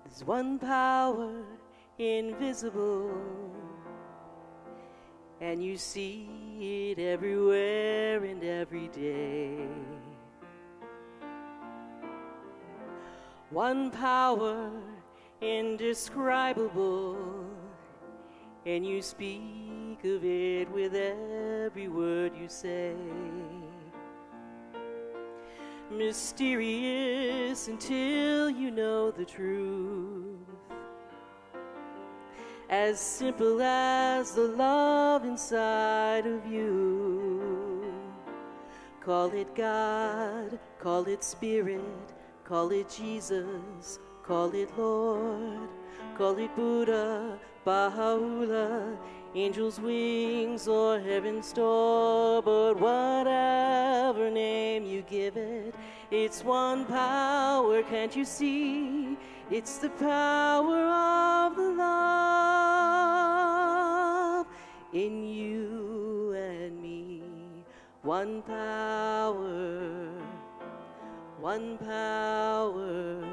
There's one power invisible, and you see it everywhere and every day. One power indescribable, and you speak of it with every word you say. Mysterious until you know the truth, as simple as the love inside of you. Call it God, call it Spirit, call it Jesus, call it Lord, call it Buddha, Baha'u'llah, angel's wings or heaven's door. But whatever name you give it, it's one power, can't you see? It's the power of the love in you and me. One power, one power,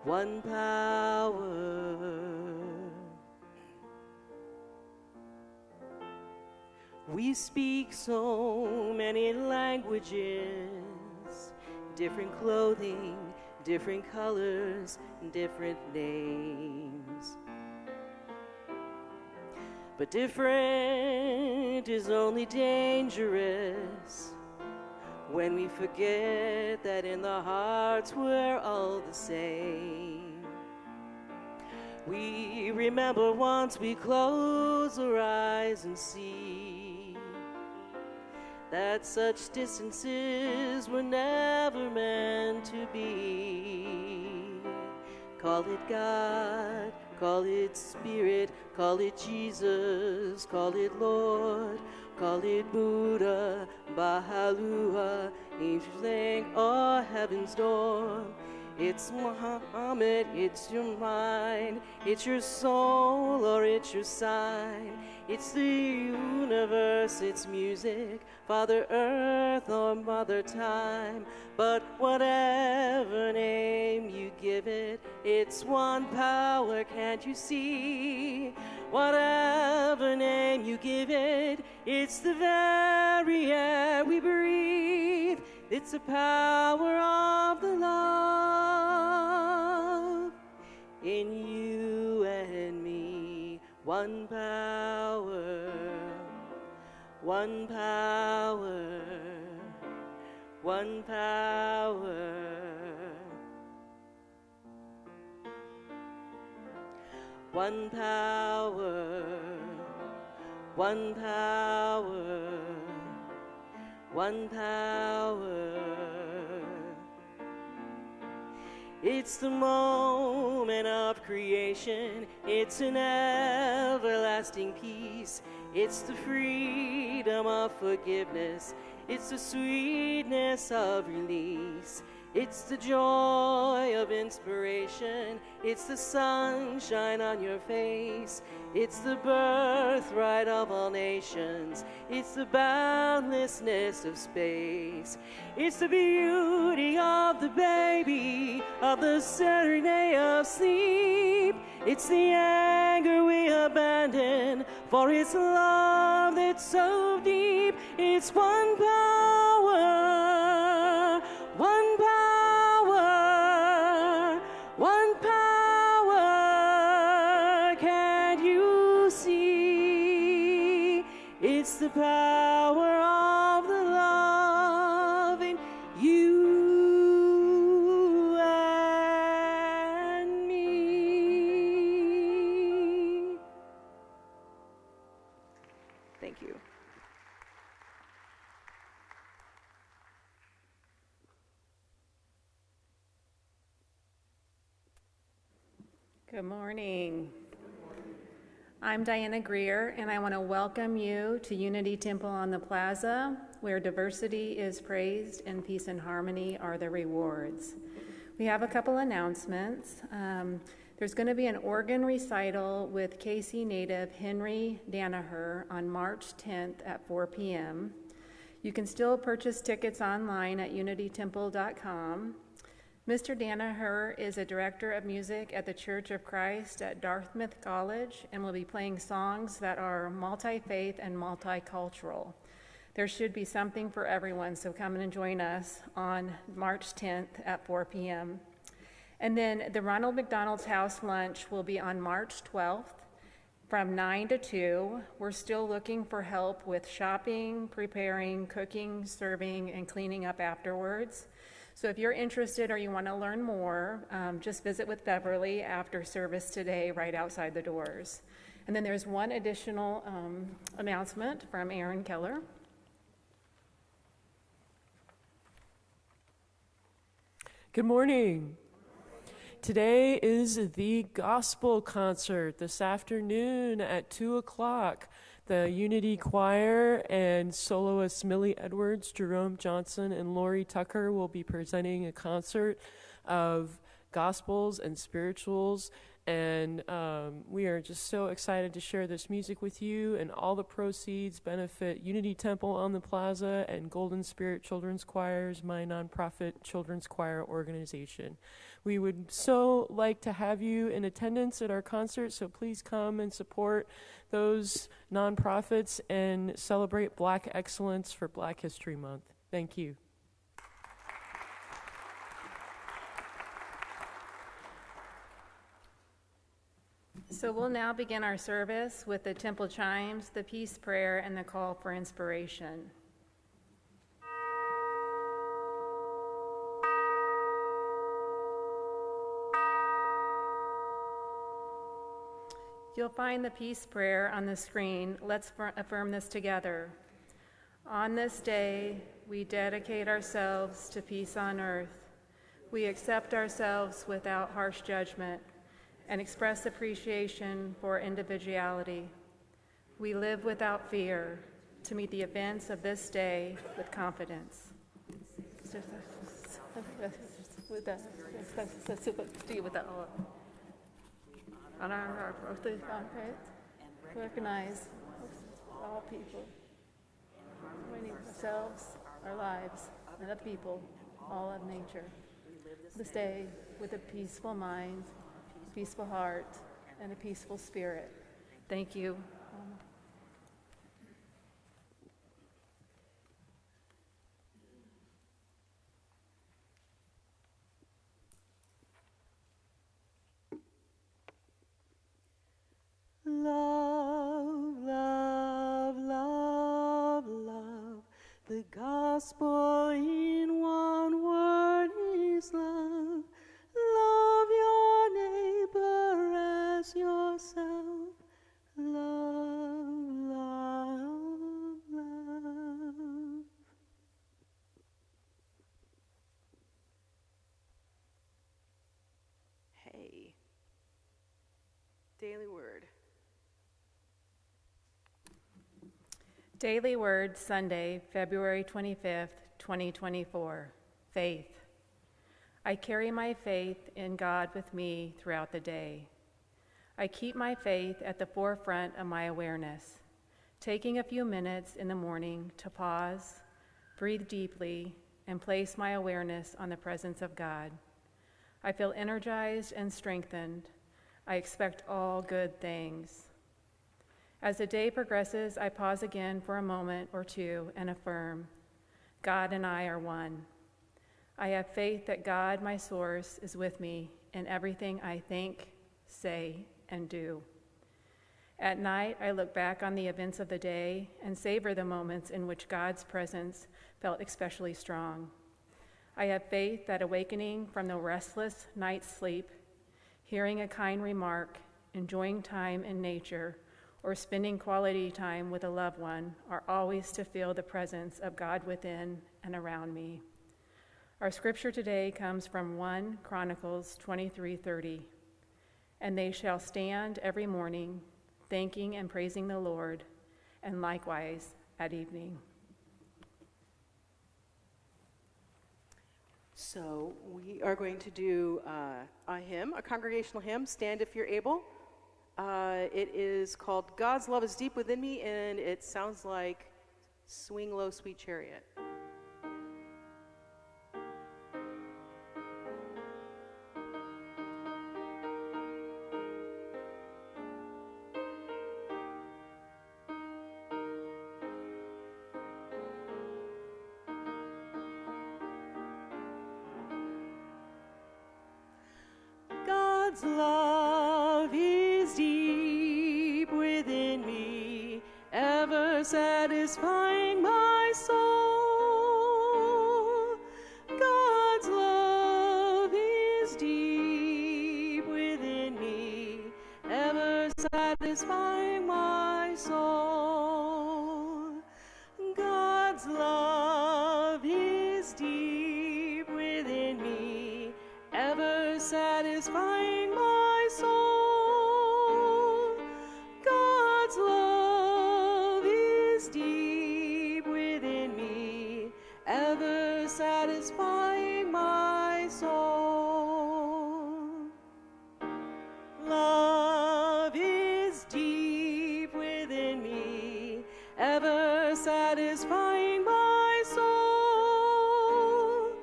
one power. We speak so many languages, different clothing, different colors, different names. But different is only dangerous when we forget that in the hearts we're all the same. We remember once we close our eyes and see that such distances were never meant to be. Call it God, call it Spirit, call it Jesus, call it Lord, call it Buddha, Baha'u'llah, angel's wing or heaven's door. It's Muhammad, it's your mind, it's your soul or it's your sign. It's the universe, it's music, Father Earth or Mother Time. But whatever name you give it, it's one power, can't you see? Whatever name you give it, it's the very air we breathe. It's the power of the love in you and me. One power, one power, one power. One power, one power, one power. It's the moment of creation, it's an everlasting peace, it's the freedom of forgiveness, it's the sweetness of release, it's the joy of inspiration, it's the sunshine on your face, it's the birthright of all nations, it's the boundlessness of space, it's the beauty of the baby, of the serenade of sleep, it's the anger we abandon for its love that's so deep. It's one power, one power, one power. Can't you see? It's the power of the love in you and me. Thank you. Good morning. I'm Diana Greer, and I want to welcome you to Unity Temple on the Plaza, where diversity is praised and peace and harmony are the rewards. We have a couple announcements. There's going to be an organ recital with KC native Henry Danaher on March 10th at 4 p.m. You can still purchase tickets online at unitytemple.com. Mr. Danaher is a director of music at the Church of Christ at Dartmouth College and will be playing songs that are multi-faith and multicultural. There should be something for everyone, so come and join us on March 10th at 4 p.m. And then the Ronald McDonald's House Lunch will be on March 12th from 9 to 2. We're still looking for help with shopping, preparing, cooking, serving, and cleaning up afterwards. So if you're interested or you want to learn more, just visit with Beverly after service today right outside the doors. And then there's one additional announcement from Aaron Keller. Good morning. Today is the gospel concert this afternoon at 2 o'clock. The Unity Choir and soloists Millie Edwards, Jerome Johnson, and Lori Tucker will be presenting a concert of gospels and spirituals. And we are just so excited to share this music with you, and all the proceeds benefit Unity Temple on the Plaza and Golden Spirit Children's Choirs, my nonprofit children's choir organization. We would so like to have you in attendance at our concert, so please come and support those nonprofits and celebrate Black excellence for Black History Month. Thank you. So we'll now begin our service with the temple chimes, the peace prayer, and the call for inspiration. You'll find the peace prayer on the screen. Let's affirm this together. On this day, we dedicate ourselves to peace on earth. We accept ourselves without harsh judgment and express appreciation for individuality. We live without fear to meet the events of this day with confidence. Honor our birthday recognize all people, winning ourselves, our lives, and other people, all of nature. This day with a peaceful mind, peaceful heart, and a peaceful spirit. Thank you. Love, love, love, love. The gospel in one word is love. Love your neighbor as yourself. Love, love, love. Hey. Daily Word. Daily Word, Sunday, February 25th, 2024. Faith. I carry my faith in God with me throughout the day. I keep my faith at the forefront of my awareness, taking a few minutes in the morning to pause, breathe deeply, and place my awareness on the presence of God. I feel energized and strengthened. I expect all good things. As the day progresses, I pause again for a moment or two and affirm, God and I are one. I have faith that God, my source, is with me in everything I think, say, and do. At night, I look back on the events of the day and savor the moments in which God's presence felt especially strong. I have faith that awakening from the restless night's sleep, hearing a kind remark, enjoying time in nature, or spending quality time with a loved one are always to feel the presence of God within and around me. Our scripture today comes from 1 Chronicles 23:30. And they shall stand every morning, thanking and praising the Lord, and likewise at evening. So we are going to do a hymn, a congregational hymn. Stand if you're able. It is called God's Love is Deep Within Me, and it sounds like Swing Low, Sweet Chariot. is deep within me, ever satisfying my soul. God's love is deep within me, ever satisfying my soul. God's love is deep within me, ever satisfying my soul. Love is deep within me, ever satisfying my soul.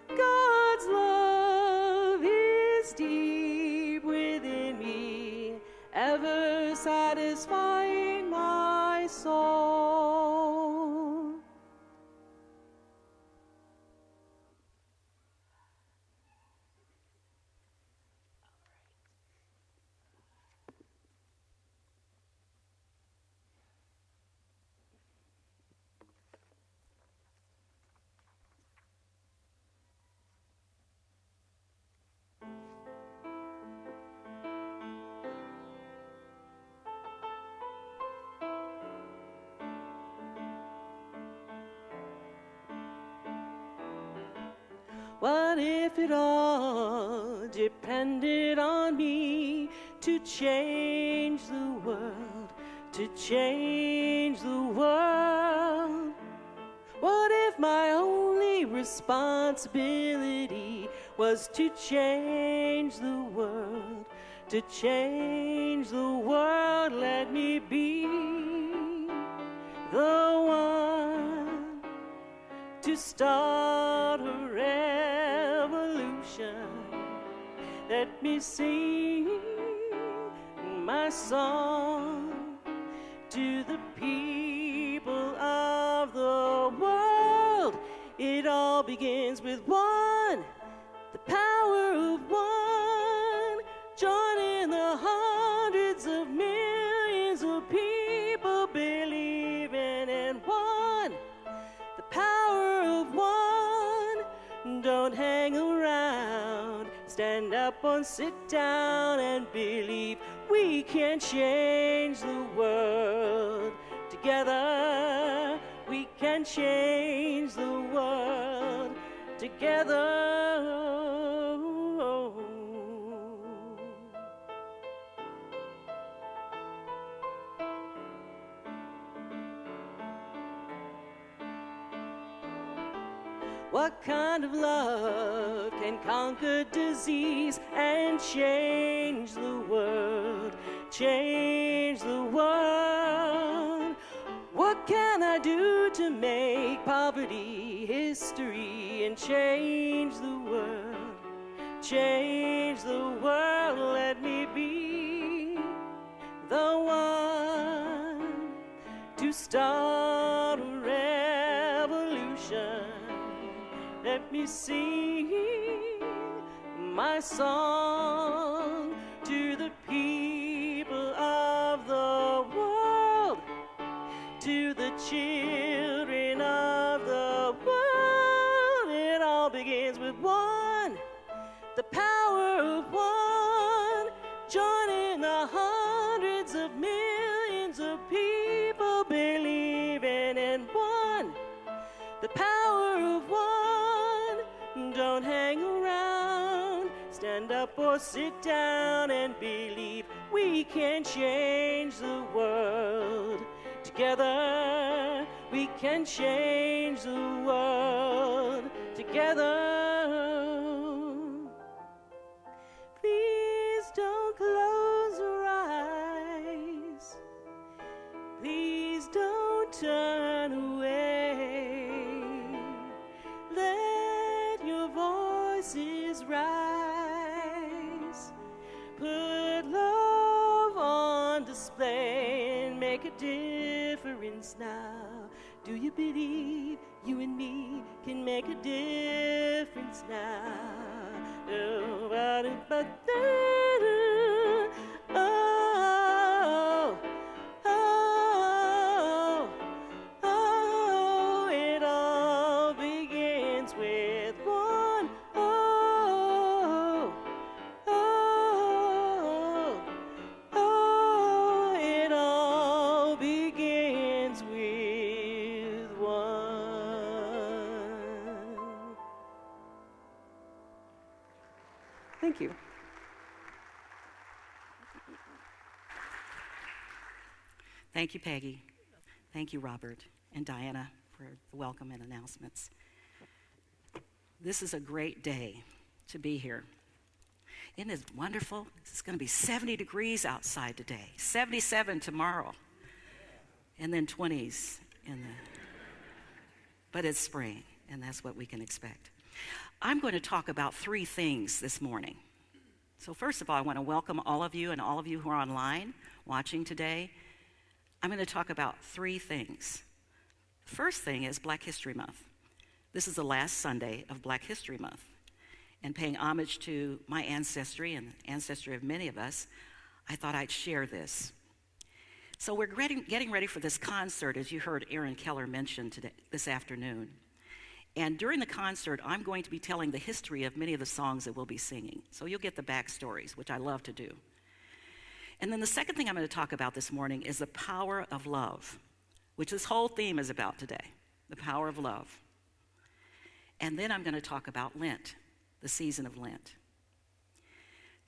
God's love is deep within me, ever satisfying my soul. What if it all depended on me to change the world, to change the world? What if my only responsibility was to change the world, to change the world? Let me be the one to start a revolution. Let me sing my song to the people of the world. It all begins with one, the power of one. Join in the hundreds of millions of people believing in one, the power of one. Don't hang around, stand up or sit down and believe we can change the world. Together we can change the world. Together. What kind of love can conquer disease and change the world? Change the world. What can I do to make poverty history and change the world? Change the world. Let me be the one to start a revolution. Let me sing my song to the people of the world, to the children of the world. It all begins with one, the power of one. Join in the hundreds of millions of people believing in one, the power of one. Don't hang around, stand up or sit down and believe we can change the world. Together we can change the world. Together. Please don't close your eyes. Please don't turn away. Let your voices rise. Put love on display and make a difference now. Do you believe you and me can make a difference now? Oh, it all begins with one. Oh, Thank you. Thank you, Peggy. Thank you, Robert and Diana, for the welcome and announcements. This is a great day to be here. Isn't it wonderful? It's going to be 70 degrees outside today, 77 tomorrow, and then 20s but it's spring, and that's what we can expect. I'm going to talk about 3 things this morning. So first of all, I want to welcome all of you and all of you who are online watching today. I'm going to talk about 3 things. First thing is Black History Month. This is the last Sunday of Black History Month. And paying homage to my ancestry and the ancestry of many of us, I thought I'd share this. So we're getting ready for this concert, as you heard Aaron Keller mention this afternoon. And during the concert, I'm going to be telling the history of many of the songs that we'll be singing. So you'll get the backstories, which I love to do. And then the second thing I'm going to talk about this morning is the power of love, which this whole theme is about today, the power of love. And then I'm going to talk about Lent, the season of Lent.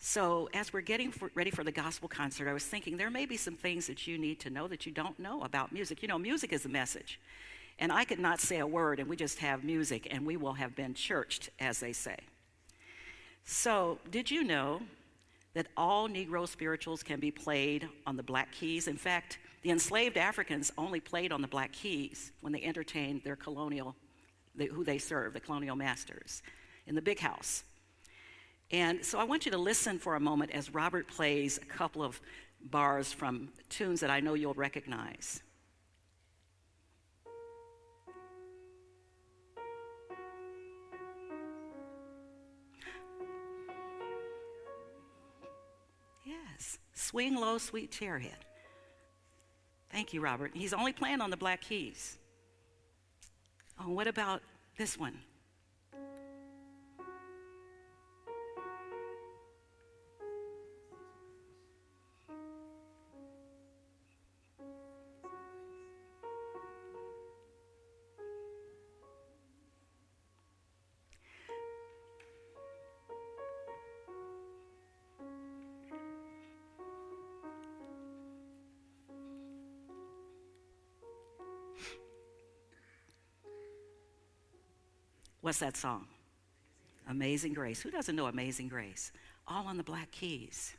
So as we're getting ready for the gospel concert, I was thinking there may be some things that you need to know that you don't know about music. You know, music is the message. And I could not say a word, and we just have music, and we will have been churched, as they say. So did you know that all Negro spirituals can be played on the black keys? In fact, the enslaved Africans only played on the black keys when they entertained their who they served, the colonial masters, in the big house. And so I want you to listen for a moment as Robert plays a couple of bars from tunes that I know you'll recognize. Yes, Swing Low, Sweet Chariot. Thank you, Robert. He's only playing on the black keys. Oh, what about this one? What's that song? Amazing Grace. Who doesn't know Amazing Grace? All on the black keys.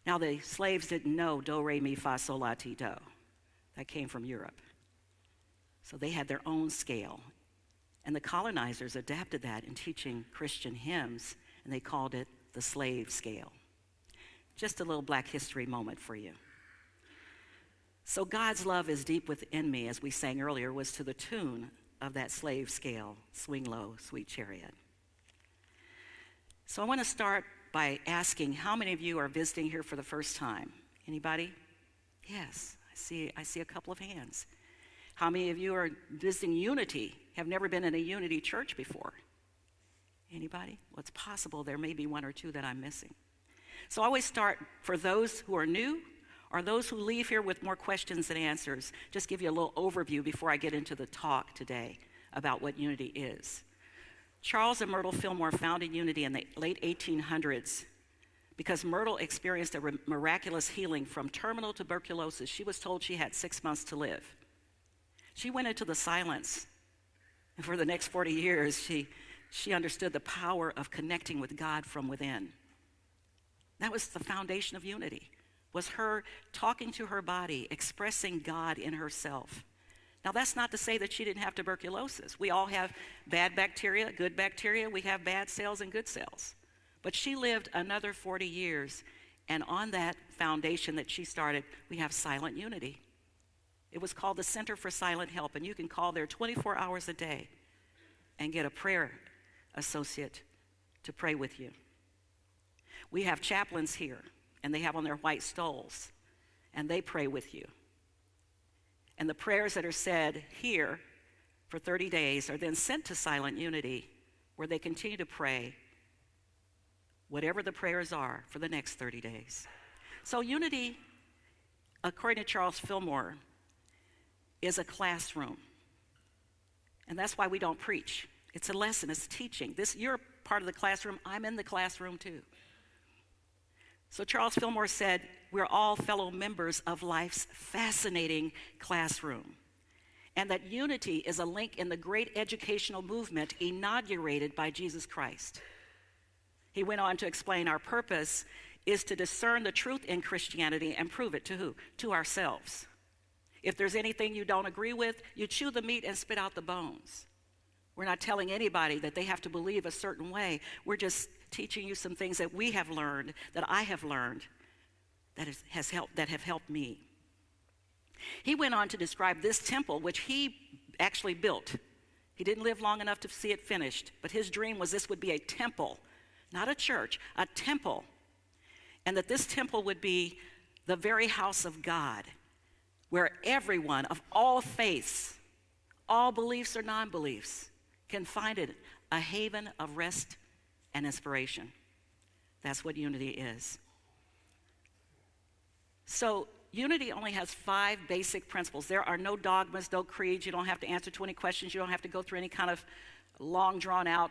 Now, the slaves didn't know do, re, mi, fa, sol, la, ti, do. That came from Europe. So they had their own scale. And the colonizers adapted that in teaching Christian hymns, and they called it the slave scale. Just a little black history moment for you. So God's love is deep within me, as we sang earlier, was to the tune of that slave scale, Swing Low, Sweet Chariot. So I want to start by asking, how many of you are visiting here for the first time? Anybody? Yes, I see a couple of hands. How many of you are visiting Unity, have never been in a Unity church before? Anybody? Well, it's possible there may be 1 or 2 that I'm missing. So I always start for those who are new or those who leave here with more questions than answers, just give you a little overview before I get into the talk today about what Unity is. Charles and Myrtle Fillmore founded Unity in the late 1800s because Myrtle experienced a miraculous healing from terminal tuberculosis. She was told she had 6 months to live. She went into the silence, and for the next 40 years, she understood the power of connecting with God from within. That was the foundation of Unity, was her talking to her body, expressing God in herself. Now, that's not to say that she didn't have tuberculosis. We all have bad bacteria, good bacteria. We have bad cells and good cells. But she lived another 40 years, and on that foundation that she started, we have Silent Unity. It was called the Center for Silent Help, and you can call there 24 hours a day and get a prayer associate to pray with you. We have chaplains here, and they have on their white stoles, and they pray with you. And the prayers that are said here for 30 days are then sent to Silent Unity, where they continue to pray whatever the prayers are for the next 30 days. So Unity, according to Charles Fillmore, is a classroom. And that's why we don't preach. It's a lesson, it's teaching. Your part of the classroom, I'm in the classroom too. So Charles Fillmore said, we're all fellow members of life's fascinating classroom, and that unity is a link in the great educational movement inaugurated by Jesus Christ. He went on to explain our purpose is to discern the truth in Christianity and prove it to who? To ourselves. If there's anything you don't agree with, you chew the meat and spit out the bones. We're not telling anybody that they have to believe a certain way. We're just teaching you some things that we have learned, that I have learned, that have helped me. He went on to describe this temple, which he actually built. He didn't live long enough to see it finished, but his dream was this would be a temple, not a church, a temple. And that this temple would be the very house of God, where everyone of all faiths, all beliefs or non-beliefs, can find it a haven of rest and inspiration. That's what unity is. So unity only has 5 basic principles. There are no dogmas, no creeds. You don't have to answer 20 questions. You don't have to go through any kind of long drawn out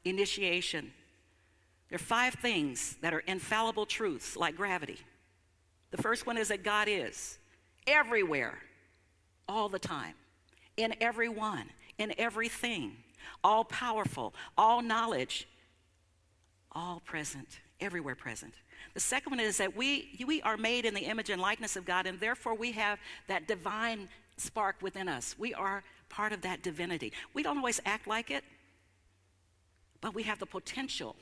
initiation. There are 5 things that are infallible truths like gravity. The first one is that God is everywhere, all the time, in everyone, in everything, all powerful, all knowledge, all present, everywhere present. The second one is that we are made in the image and likeness of God, and therefore we have that divine spark within us. We are part of that divinity. We don't always act like it, but we have the potential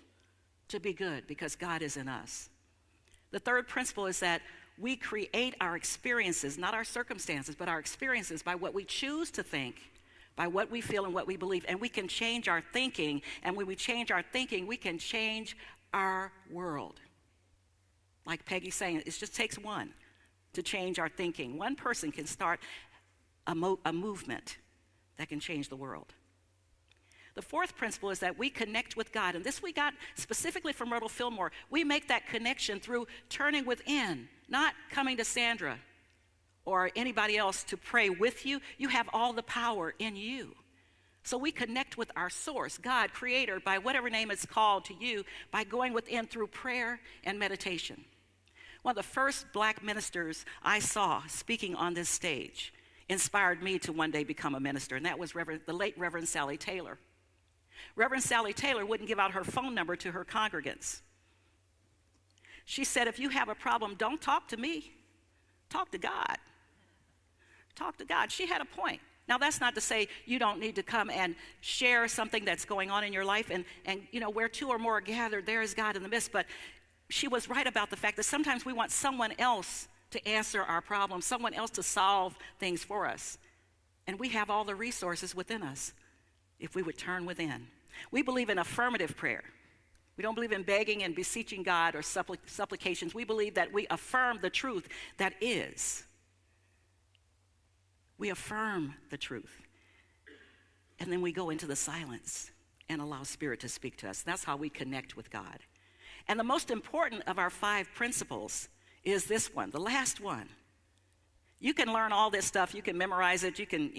to be good because God is in us. The third principle is that we create our experiences, not our circumstances, but our experiences by what we choose to think, by what we feel and what we believe. And we can change our thinking, and when we change our thinking, we can change our world. Like Peggy's saying, it just takes one to change our thinking. One person can start a movement that can change the world. The fourth principle is that we connect with God, and this we got specifically from Myrtle Fillmore. We make that connection through turning within, not coming to Sandra or anybody else to pray with you. You have all the power in you. So we connect with our source, God, Creator, by whatever name it's called to you, by going within through prayer and meditation. One of the first black ministers I saw speaking on this stage inspired me to one day become a minister, and that was the late Reverend Sally Taylor. Reverend Sally Taylor wouldn't give out her phone number to her congregants. She said, if you have a problem, don't talk to me. Talk to God. Talk to God. She had a point. Now, that's not to say you don't need to come and share something that's going on in your life. And you know, where 2 or more are gathered, there is God in the midst. But she was right about the fact that sometimes we want someone else to answer our problems, someone else to solve things for us. And we have all the resources within us if we would turn within. We believe in affirmative prayer. We don't believe in begging and beseeching God or supplications. We believe that we affirm the truth that is. We affirm the truth. And then we go into the silence and allow Spirit to speak to us. That's how we connect with God. And the most important of our 5 principles is this one, the last one. You can learn all this stuff. You can memorize it. You can,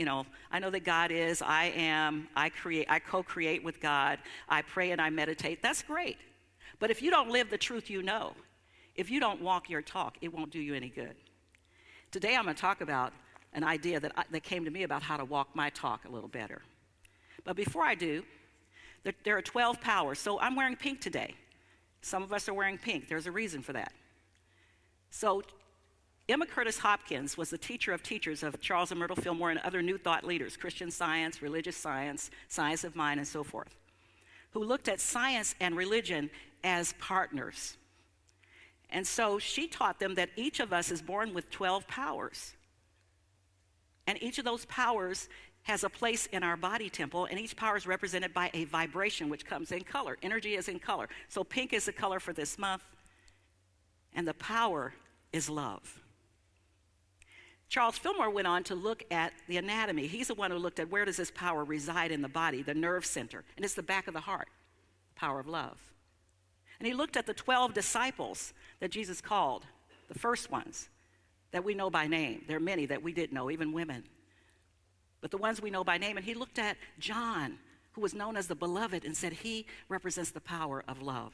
I know that God is, I am, I create, I co-create with God. I pray and I meditate. That's great. But if you don't live the truth you know, if you don't walk your talk, it won't do you any good. Today I'm going to talk about an idea that came to me about how to walk my talk a little better. But before I do, there are 12 powers. So I'm wearing pink today. Some of us are wearing pink. There's a reason for that. So Emma Curtis Hopkins was the teacher of teachers of Charles and Myrtle Fillmore and other New Thought leaders, Christian Science, religious science, science of mind, and so forth, who looked at science and religion as partners. And so she taught them that each of us is born with 12 powers. And each of those powers has a place in our body temple, and each power is represented by a vibration, which comes in color. Energy is in color. So pink is the color for this month, and the power is love. Charles Fillmore went on to look at the anatomy. He's the one who looked at where does this power reside in the body, the nerve center, and it's the back of the heart, the power of love. And he looked at the 12 disciples that Jesus called, the first ones that we know by name. There are many that we didn't know, even women. But the ones we know by name, and he looked at John, who was known as the Beloved, and said he represents the power of love.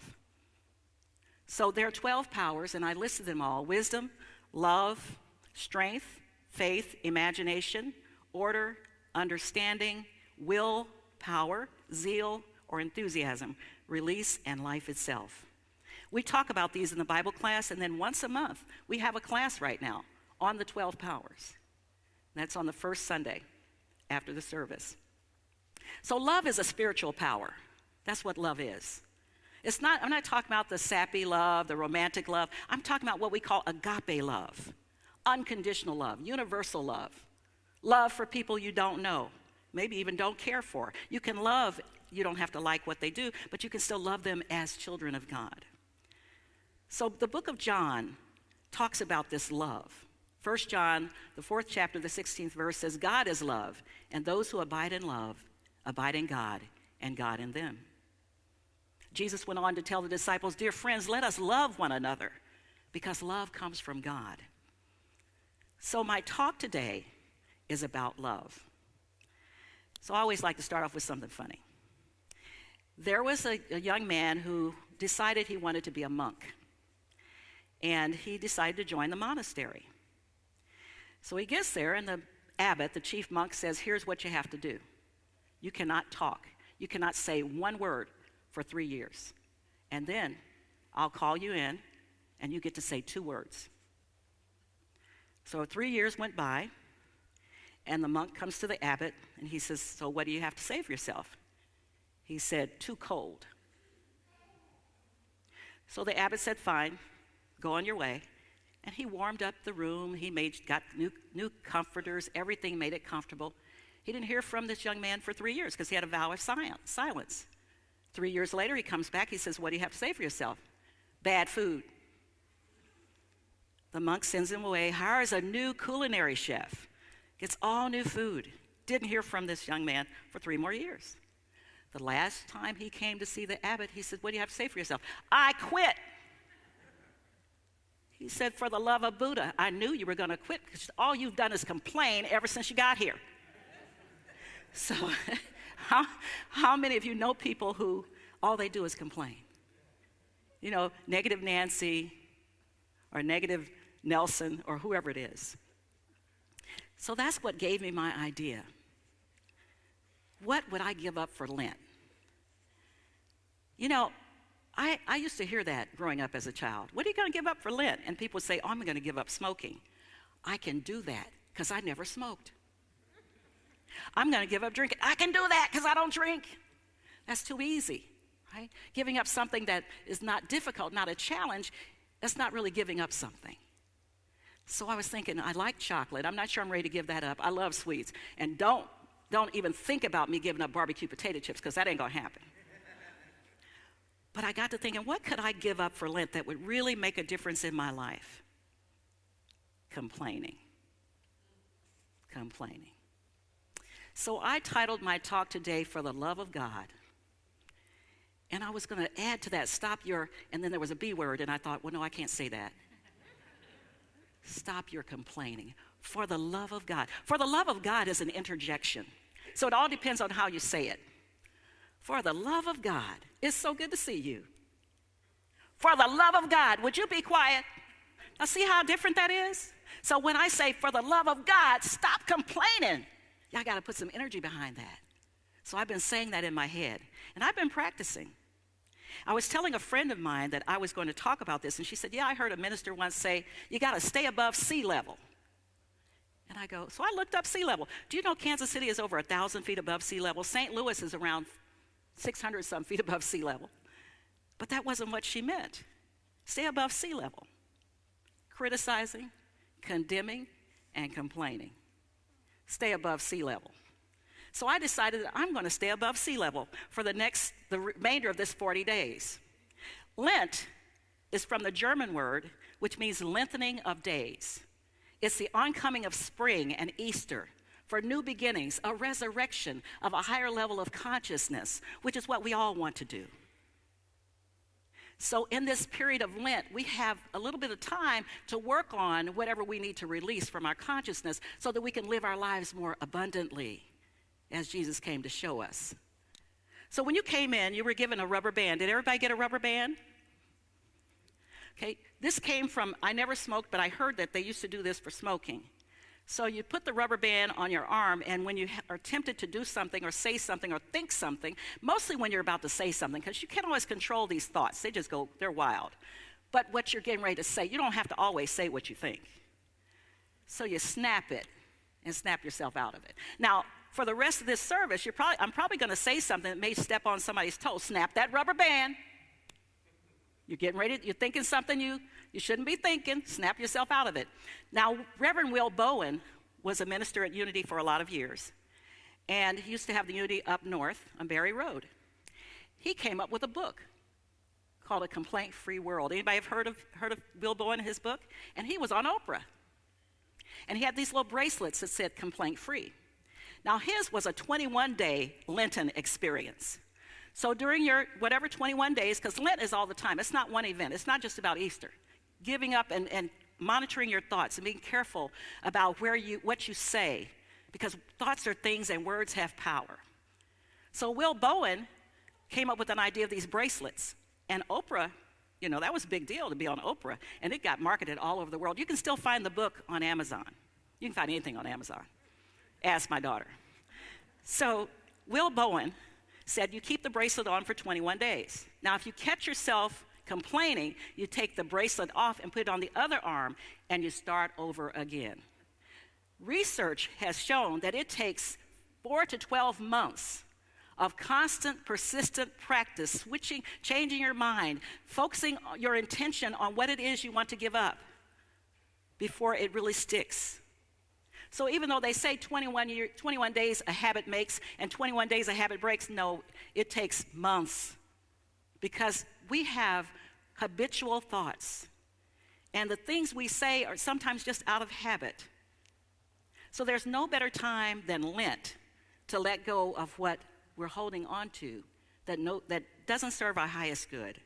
So there are 12 powers, and I listed them all: wisdom, love, strength, faith, imagination, order, understanding, will, power, zeal, or enthusiasm, release, and life itself. We talk about these in the Bible class, and then once a month, we have a class right now on the 12 powers. That's on the first Sunday after the service. So love is a spiritual power. That's what love is. I'm not talking about the sappy love, the romantic love. I'm talking about what we call agape love, unconditional love, universal love, love for people you don't know, maybe even don't care for. You can love, you don't have to like what they do, but you can still love them as children of God. So the book of John talks about this love. 1 John, the 4th chapter, the 16th verse says, God is love, and those who abide in love abide in God, and God in them. Jesus went on to tell the disciples, dear friends, let us love one another, because love comes from God. So my talk today is about love. So I always like to start off with something funny. There was a young man who decided he wanted to be a monk, and he decided to join the monastery. So he gets there, and the abbot, the chief monk, says, here's what you have to do. You cannot talk. You cannot say one word for 3 years. And then I'll call you in, and you get to say 2 words. So 3 years went by, and the monk comes to the abbot, and he says, so what do you have to say for yourself? He said, too cold. So the abbot said, fine, go on your way. And he warmed up the room. He got new comforters. Everything made it comfortable. He didn't hear from this young man for 3 years because he had a vow of silence. 3 years later, he comes back. He says, what do you have to say for yourself? Bad food. The monk sends him away, hires a new culinary chef, gets all new food. Didn't hear from this young man for 3 more years. The last time he came to see the abbot, he said, what do you have to say for yourself? I quit. He said, for the love of Buddha, I knew you were going to quit because all you've done is complain ever since you got here. So how many of you know people who all they do is complain? You know, negative Nancy or negative Nelson or whoever it is. So that's what gave me my idea. What would I give up for Lent? You know, I used to hear that growing up as a child. What are you going to give up for Lent? And people would say, oh, I'm going to give up smoking. I can do that because I never smoked. I'm going to give up drinking. I can do that because I don't drink. That's too easy, right? Giving up something that is not difficult, not a challenge, that's not really giving up something. So I was thinking, I like chocolate. I'm not sure I'm ready to give that up. I love sweets. And don't even think about me giving up barbecue potato chips because that ain't going to happen. But I got to thinking, what could I give up for Lent that would really make a difference in my life? Complaining. So I titled my talk today, For the Love of God. And I was going to add to that, and then there was a B word, and I thought, well, no, I can't say that. Stop your complaining. For the love of God. For the love of God is an interjection. So it all depends on how you say it. For the love of God, it's so good to see you. For the love of God, would you be quiet? Now see how different that is? So when I say, for the love of God, stop complaining. Y'all got to put some energy behind that. So I've been saying that in my head, and I've been practicing. I was telling a friend of mine that I was going to talk about this, and she said, yeah, I heard a minister once say, you got to stay above sea level. And I go, so I looked up sea level. Do you know Kansas City is over 1,000 feet above sea level? St. Louis is around 600 some feet above sea level. But that wasn't what she meant. Stay above sea level. Criticizing, condemning, and complaining. Stay above sea level. So I decided that I'm going to stay above sea level for the remainder of this 40 days. Lent is from the German word, which means lengthening of days. It's the oncoming of spring and Easter for new beginnings, a resurrection of a higher level of consciousness, which is what we all want to do. So in this period of Lent, we have a little bit of time to work on whatever we need to release from our consciousness so that we can live our lives more abundantly, as Jesus came to show us. So when you came in, you were given a rubber band. Did everybody get a rubber band? Okay, this came from, I never smoked, but I heard that they used to do this for smoking. So you put the rubber band on your arm, and when you are tempted to do something or say something or think something, mostly when you're about to say something, because you can't always control these thoughts. They just go, they're wild. But what you're getting ready to say, you don't have to always say what you think. So you snap it and snap yourself out of it. Now, for the rest of this service, I'm probably going to say something that may step on somebody's toe. Snap that rubber band. You're getting ready, you're thinking something you shouldn't be thinking, snap yourself out of it. Now, Reverend Will Bowen was a minister at Unity for a lot of years, and he used to have the Unity up north on Berry Road. He came up with a book called A Complaint-Free World. Anybody have heard of Will Bowen and his book? And he was on Oprah. And he had these little bracelets that said complaint-free. Now, his was a 21-day Lenten experience. So during your whatever 21 days, because Lent is all the time, it's not one event, it's not just about Easter. Giving up and monitoring your thoughts and being careful about what you say, because thoughts are things and words have power. So Will Bowen came up with an idea of these bracelets, and Oprah, that was a big deal to be on Oprah, and it got marketed all over the world. You can still find the book on Amazon. You can find anything on Amazon. Ask my daughter. So Will Bowen said you keep the bracelet on for 21 days. Now, if you catch yourself complaining, you take the bracelet off and put it on the other arm, and you start over again. Research has shown that it takes 4 to 12 months of constant, persistent practice, changing your mind, focusing your intention on what it is you want to give up before it really sticks. So even though they say 21 days a habit makes and 21 days a habit breaks, no, it takes months, because we have habitual thoughts. And the things we say are sometimes just out of habit. So there's no better time than Lent to let go of what we're holding on to that doesn't serve our highest good.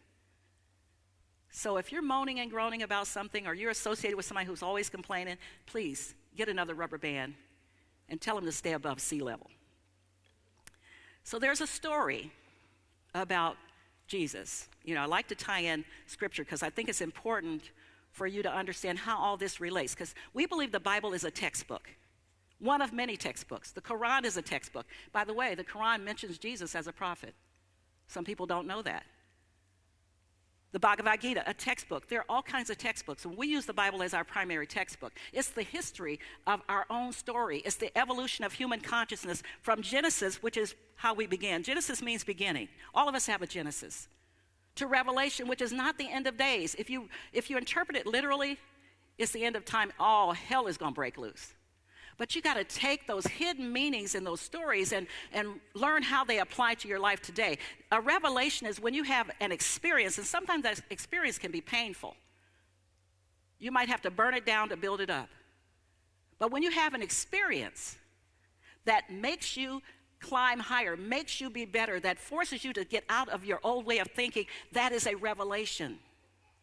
So if you're moaning and groaning about something, or you're associated with somebody who's always complaining, please get another rubber band and tell them to stay above sea level. So there's a story about Jesus. I like to tie in scripture because I think it's important for you to understand how all this relates, because we believe the Bible is a textbook, one of many textbooks. The Quran is a textbook. By the way, the Quran mentions Jesus as a prophet. Some people don't know that. The Bhagavad Gita, a textbook. There are all kinds of textbooks, and we use the Bible as our primary textbook. It's the history of our own story. It's the evolution of human consciousness from Genesis, which is how we began. Genesis means beginning. All of us have a Genesis. To Revelation, which is not the end of days. If you interpret it literally, it's the end of time. All hell is going to break loose. But you got to take those hidden meanings in those stories and learn how they apply to your life today. A revelation is when you have an experience, and sometimes that experience can be painful. You might have to burn it down to build it up. But when you have an experience that makes you climb higher, makes you be better, that forces you to get out of your old way of thinking, that is a revelation.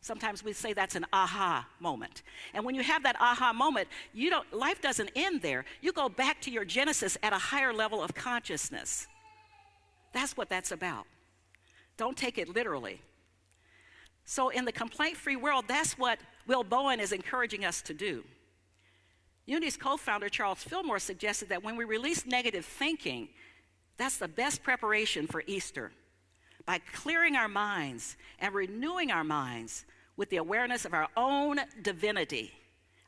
Sometimes we say that's an aha moment. And when you have that aha moment, life doesn't end there. You go back to your Genesis at a higher level of consciousness. That's what that's about. Don't take it literally. So in the complaint-free world, that's what Will Bowen is encouraging us to do. Unity's co-founder, Charles Fillmore, suggested that when we release negative thinking, that's the best preparation for Easter. By clearing our minds and renewing our minds with the awareness of our own divinity,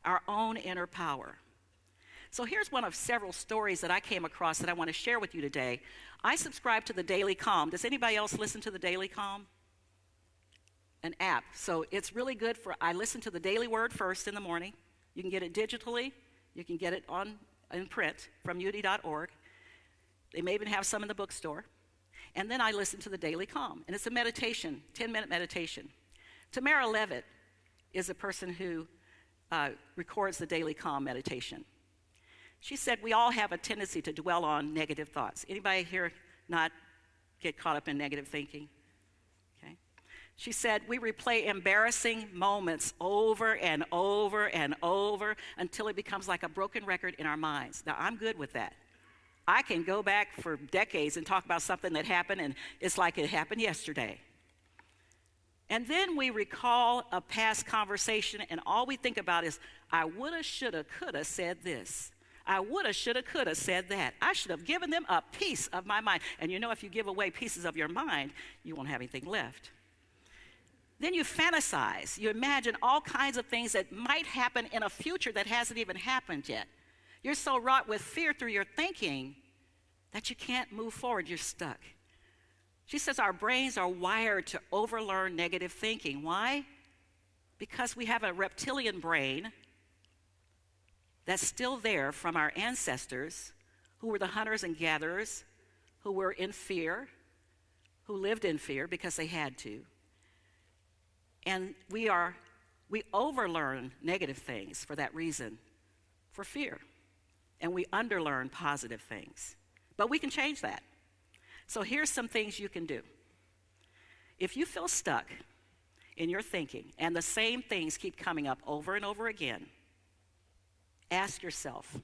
our own inner power. So here's one of several stories that I came across that I want to share with you today. I subscribe to the Daily Calm. Does anybody else listen to the Daily Calm? An app. So it's really good I listen to the Daily Word first in the morning. You can get it digitally. You can get it in print from unity.org. They may even have some in the bookstore. And then I listen to the Daily Calm. And it's a meditation, 10-minute meditation. Tamara Levitt is a person who records the Daily Calm meditation. She said we all have a tendency to dwell on negative thoughts. Anybody here not get caught up in negative thinking? Okay. She said we replay embarrassing moments over and over and over until it becomes like a broken record in our minds. Now, I'm good with that. I can go back for decades and talk about something that happened, and it's like it happened yesterday. And then we recall a past conversation, and all we think about is, I woulda, shoulda, coulda said this. I woulda, shoulda, coulda said that. I should have given them a piece of my mind. And you know, if you give away pieces of your mind, you won't have anything left. Then you fantasize. You imagine all kinds of things that might happen in a future that hasn't even happened yet. You're so wrought with fear through your thinking that you can't move forward. You're stuck. She says our brains are wired to overlearn negative thinking. Why? Because we have a reptilian brain that's still there from our ancestors who were the hunters and gatherers, who were in fear, who lived in fear because they had to. And we overlearn negative things for that reason, for fear. And we underlearn positive things. But we can change that. So here's some things you can do. If you feel stuck in your thinking and the same things keep coming up over and over again, ask yourself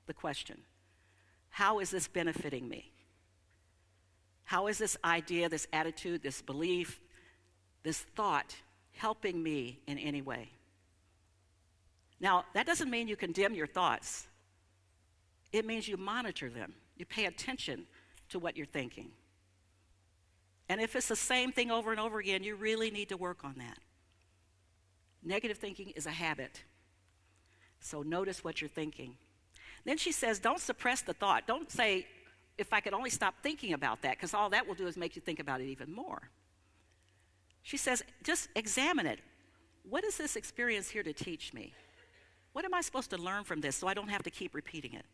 the question, how is this benefiting me? How is this idea, this attitude, this belief, this thought helping me in any way? Now, that doesn't mean you condemn your thoughts. It means you monitor them. You pay attention to what you're thinking. And if it's the same thing over and over again, you really need to work on that. Negative thinking is a habit. So notice what you're thinking. Then she says, don't suppress the thought. Don't say, if I could only stop thinking about that, because all that will do is make you think about it even more. She says, just examine it. What is this experience here to teach me? What am I supposed to learn from this so I don't have to keep repeating it?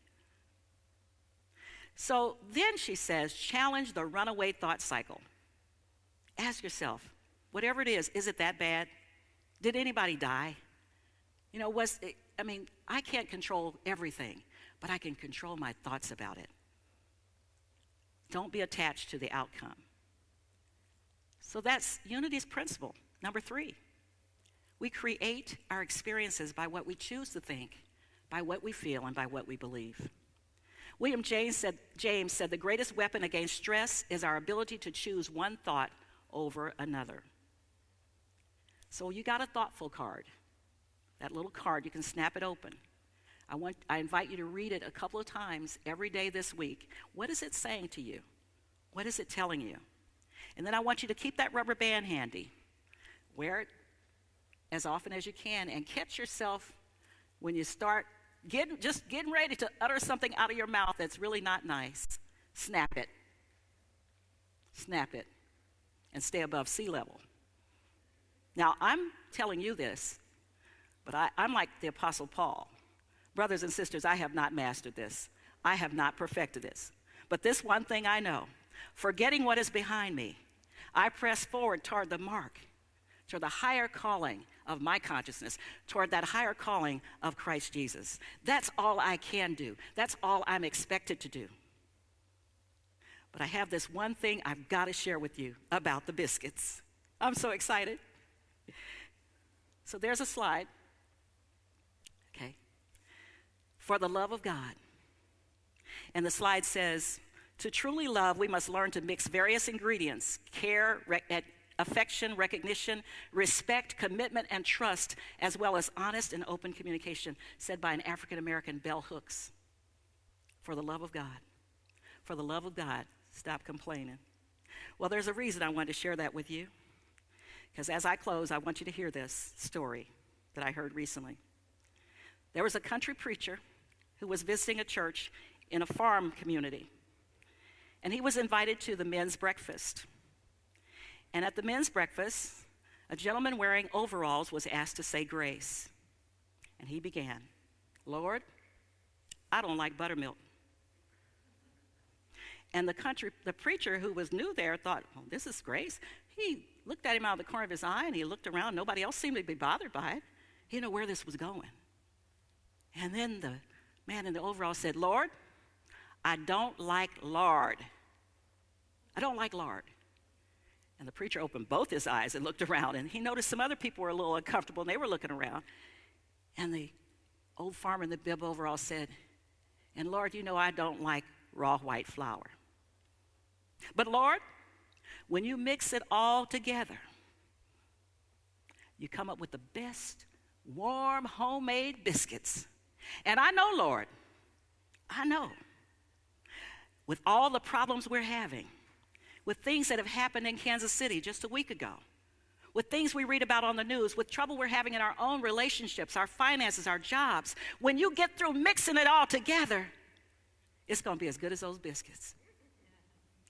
So then she says, challenge the runaway thought cycle. Ask yourself, whatever it is it that bad? Did anybody die? You know, I can't control everything, but I can control my thoughts about it. Don't be attached to the outcome. So that's Unity's principle. Number 3, we create our experiences by what we choose to think, by what we feel, and by what we believe. William James said, the greatest weapon against stress is our ability to choose one thought over another. So you got a thoughtful card. That little card, you can snap it open. I invite you to read it a couple of times every day this week. What is it saying to you? What is it telling you? And then I want you to keep that rubber band handy. Wear it as often as you can and catch yourself when you start getting ready to utter something out of your mouth that's really not nice. Snap it. Snap it. And stay above sea level. Now, I'm telling you this, but I'm like the Apostle Paul. Brothers and sisters, I have not mastered this. I have not perfected this. But this one thing I know, forgetting what is behind me, I press forward toward the mark, toward the higher calling of my consciousness, toward that higher calling of Christ Jesus. That's all I can do. That's all I'm expected to do. But I have this one thing I've got to share with you about the biscuits. I'm so excited. So there's a slide. Okay. For the love of God. And the slide says, to truly love, we must learn to mix various ingredients: care, affection, recognition, respect, commitment, and trust, as well as honest and open communication, said by an African-American, bell hooks. For the love of God. For the love of God, stop complaining. Well, there's a reason I wanted to share that with you. Because as I close, I want you to hear this story that I heard recently. There was a country preacher who was visiting a church in a farm community. And he was invited to the men's breakfast. And at the men's breakfast, a gentleman wearing overalls was asked to say grace. And he began, Lord, I don't like buttermilk. And the preacher who was new there thought, well, this is grace. He looked at him out of the corner of his eye, and he looked around. Nobody else seemed to be bothered by it. He didn't know where this was going. And then the man in the overalls said, Lord, I don't like lard. I don't like lard. And the preacher opened both his eyes and looked around, and he noticed some other people were a little uncomfortable, and they were looking around. And the old farmer in the bib overall said, and Lord, you know I don't like raw white flour. But Lord, when you mix it all together, you come up with the best warm homemade biscuits. And I know, Lord, I know, with all the problems we're having, with things that have happened in Kansas City just a week ago, with things we read about on the news, with trouble we're having in our own relationships, our finances, our jobs, when you get through mixing it all together, it's going to be as good as those biscuits.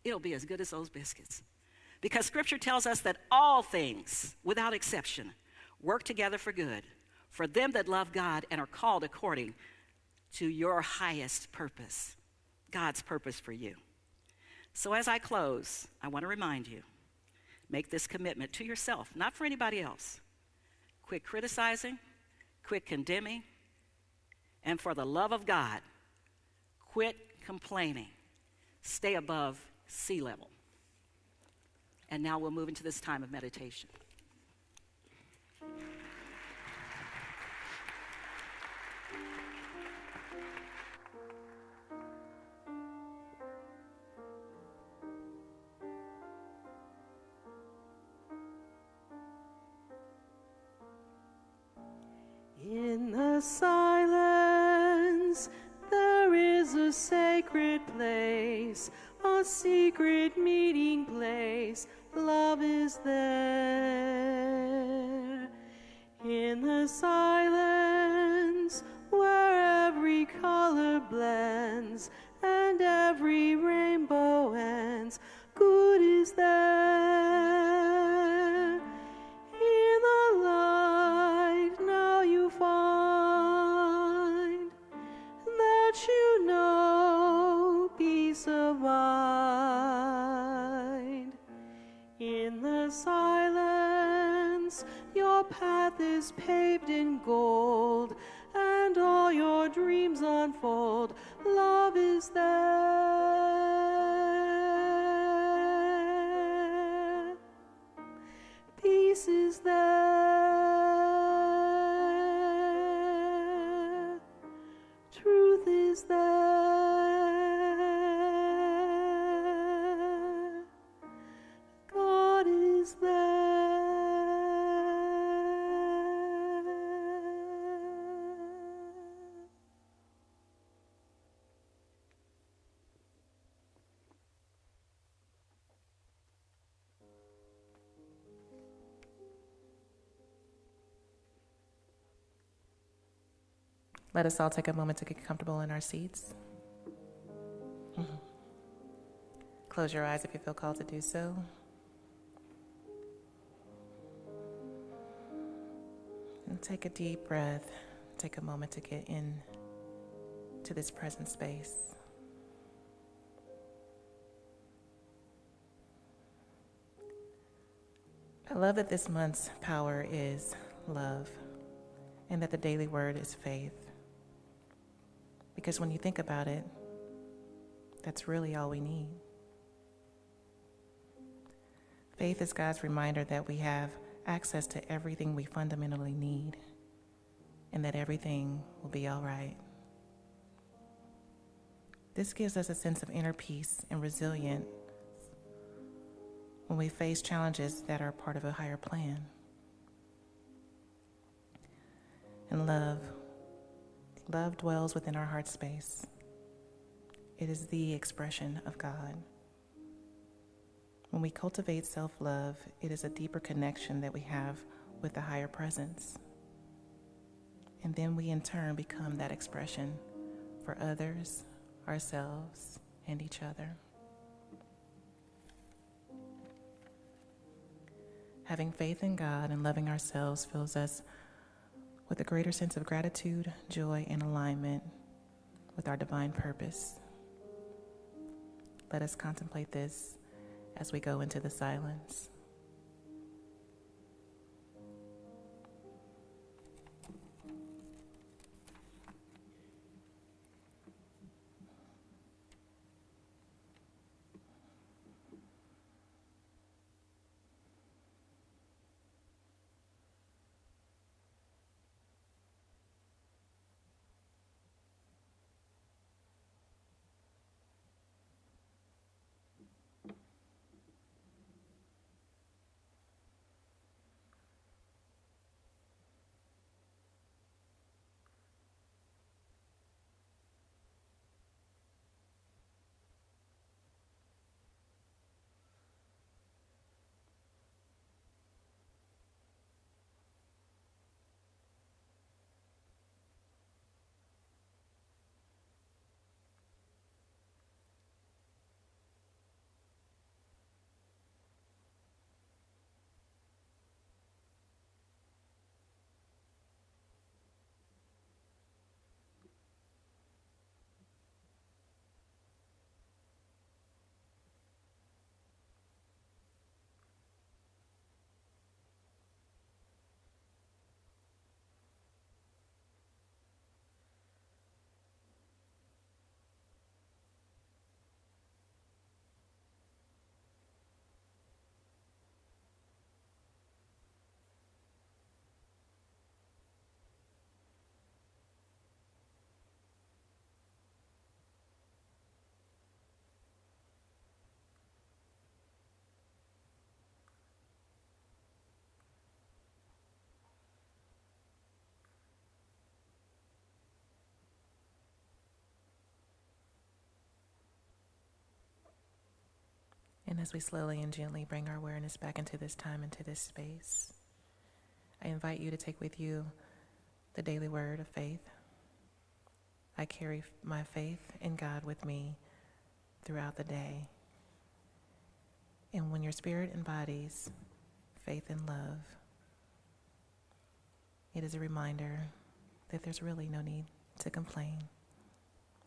It'll be as good as those biscuits. Because Scripture tells us that all things, without exception, work together for good, for them that love God and are called according to your highest purpose, God's purpose for you. So as I close, I want to remind you, make this commitment to yourself, not for anybody else. Quit criticizing, quit condemning, and for the love of God, quit complaining. Stay above sea level. And now we'll move into this time of meditation. In the silence, there is a sacred place, a secret meeting place. Love is there. In the silence, where every color blends and every rainbow ends, good is there. In the light, now you find that you know peace of mind. In the silence, your path is paved in gold, and all your dreams unfold. Love is there. Peace is there. Truth is there. God is there. Let us all take a moment to get comfortable in our seats. Close your eyes if you feel called to do so. And take a deep breath. Take a moment to get in to this present space. I love that this month's power is love, and that the daily word is faith. Because when you think about it, that's really all we need. Faith is God's reminder that we have access to everything we fundamentally need, and that everything will be all right. This gives us a sense of inner peace and resilience when we face challenges that are part of a higher plan. And love dwells within our heart space. It is the expression of God. When we cultivate self-love, it is a deeper connection that we have with the higher presence. And then we in turn become that expression for others, ourselves, and each other. Having faith in God and loving ourselves fills us with a greater sense of gratitude, joy, and alignment with our divine purpose. Let us contemplate this as we go into the silence. And as we slowly and gently bring our awareness back into this time, into this space, I invite you to take with you the daily word of faith. I carry my faith in God with me throughout the day. And when your spirit embodies faith and love, it is a reminder that there's really no need to complain.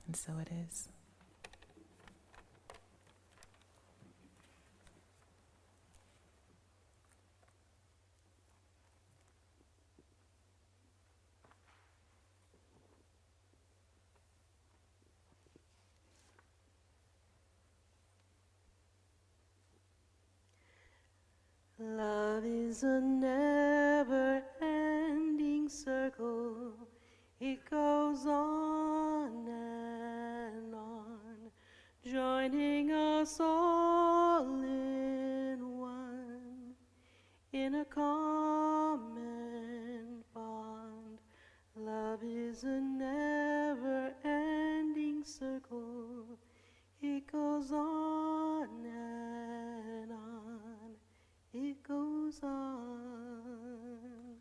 And so it is. Love is a never-ending circle. It goes on and on, joining us all in one, in a common bond. Love is a never-ending circle. It goes on and on. It goes on.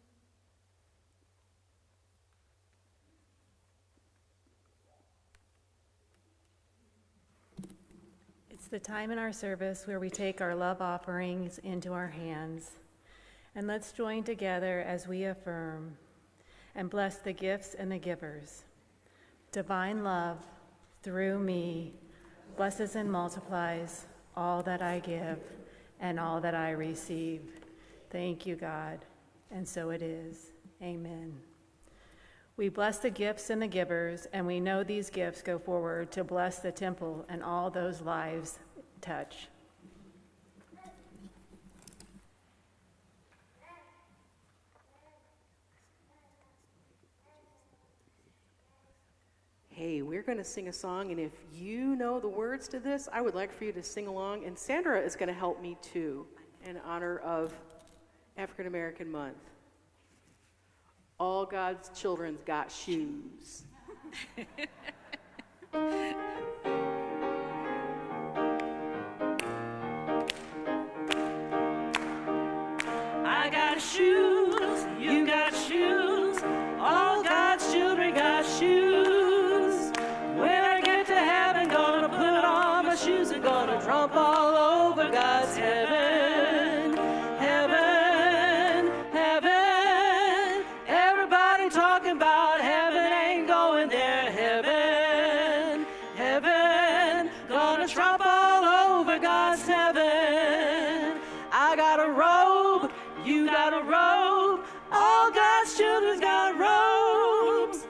It's the time in our service where we take our love offerings into our hands. And let's join together as we affirm and bless the gifts and the givers. Divine love, through me, blesses and multiplies all that I give and all that I receive. Thank you, God. And so it is. Amen. We bless the gifts and the givers, and we know these gifts go forward to bless the temple and all those lives touch. Hey, we're going to sing a song, and if you know the words to this, I would like for you to sing along. And Sandra is going to help me too, in honor of African American Month. All God's children's got shoes. I got shoes, you got shoes, all God's children got shoes. When I get to heaven, gonna put on my shoes and gonna tromp all over God's heaven. Heaven, heaven. Everybody talking about heaven, ain't going there. Heaven, heaven. Gonna tromp all over God's heaven. I got a robe, you got a robe, all God's children's got robes.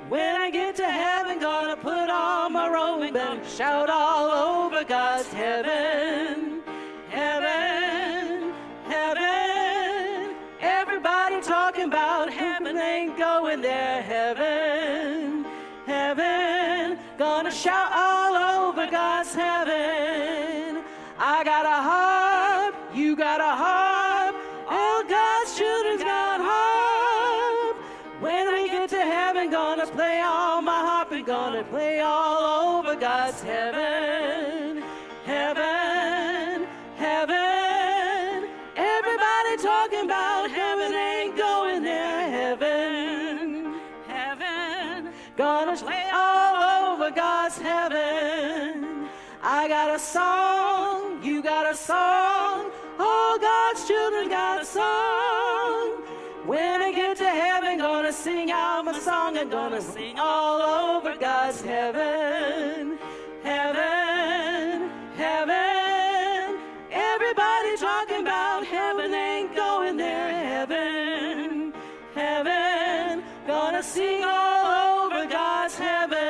When I get to heaven, gonna put on my robe and shout all over God's heaven. Heaven, heaven. Everybody talking about heaven, ain't going there. Heaven, heaven. Gonna shout all over God's heaven. I got a harp, you got a harp, all God's children's got harp. When we get to heaven, gonna play on my harp and gonna play all over God's heaven. Heaven, heaven. Everybody talking about heaven, ain't going there. Heaven, heaven. Gonna play all over God's heaven. I got a song, you got a song, all God's children got a song. When I get to heaven, gonna sing out my song and gonna sing all over God's heaven. Heaven, heaven. Everybody talking about heaven, ain't going there. Heaven, heaven. Gonna sing all over God's heaven.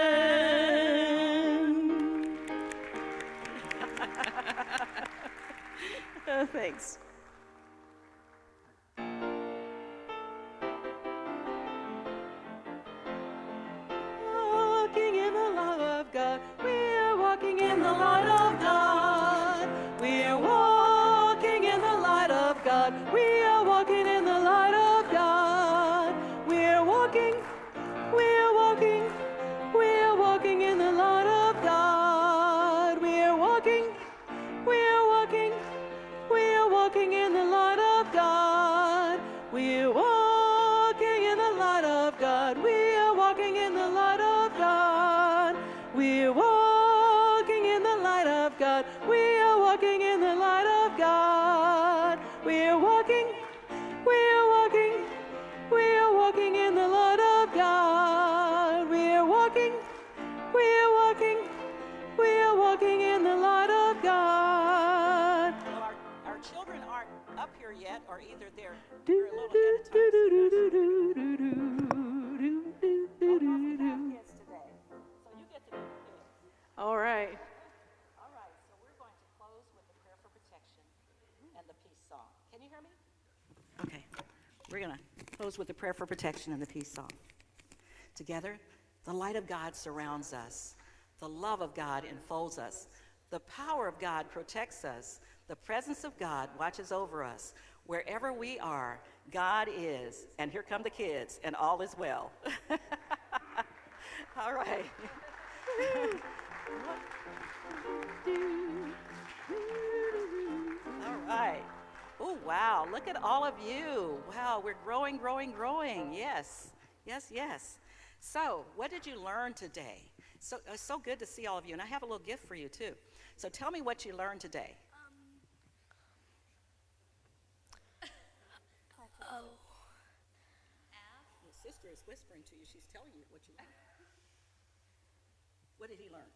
Thanks. Walking in the light of God, we are walking in the light of God. We are walking in the light of God. We are walking in the light of God. We are walking, we are walking, we are walking in the light of God. We are walking, we are walking. of God. We are walking in the light of God. We're walking in the light of God. We are walking in the light of God. We're walking, we are walking, we are walking in the light of God. We are walking, we are walking, we are walking in the light of God. Well, our children aren't up here yet, or either they're a little ahead of time. Kids today, so you get to be the kid. All right. All right, so we're going to close with the prayer for protection and the peace song. Can you hear me? Okay, we're going to close with the prayer for protection and the peace song. Together, the light of God surrounds us. The love of God enfolds us. The power of God protects us. The presence of God watches over us. Wherever we are, God is. And here come the kids, and all is well. All right. All right. Oh, wow. Look at all of you. Wow, we're growing, growing, growing. Yes, yes, yes. So, what did you learn today? So, it's so good to see all of you, and I have a little gift for you, too. So, tell me what you learned today. Your sister is whispering to you. She's telling you what you learned. What did he learn?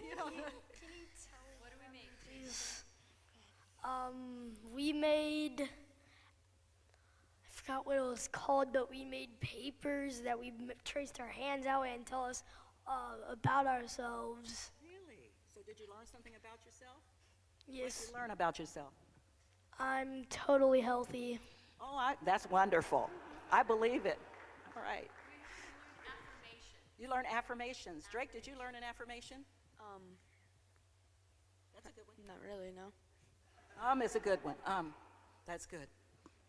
You don't know. Can you tell me? What do we make? Please. We made, I forgot what it was called, but we made papers that we traced our hands out and tell us about ourselves. Really? So did you learn something about yourself? What Yes, did you learn about yourself? I'm totally healthy. Oh, that's wonderful. I believe it. All right. You learn affirmations. Drake, did you learn an affirmation? That's a good one. Not really, no. Is a good one. That's good.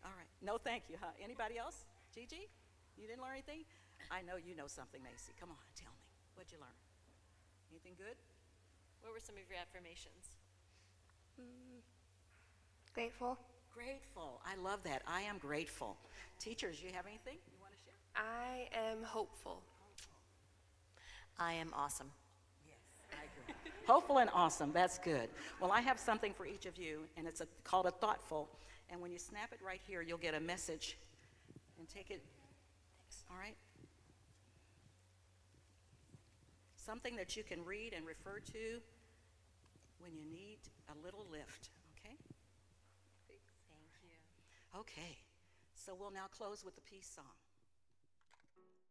All right. No, thank you, huh? Anybody else? Gigi? You didn't learn anything? I know you know something, Macy. Come on, tell me. What'd you learn? Anything good? What were some of your affirmations? Grateful. Grateful. I love that. I am grateful. Teachers, you have anything you want to share? I am hopeful. I am awesome. Yes, I agree. Hopeful and awesome. That's good. Well, I have something for each of you, and it's called a thoughtful. And when you snap it right here, you'll get a message. And take it. All right? Something that you can read and refer to when you need a little lift. Okay? Thank you. Okay. So we'll now close with the peace song.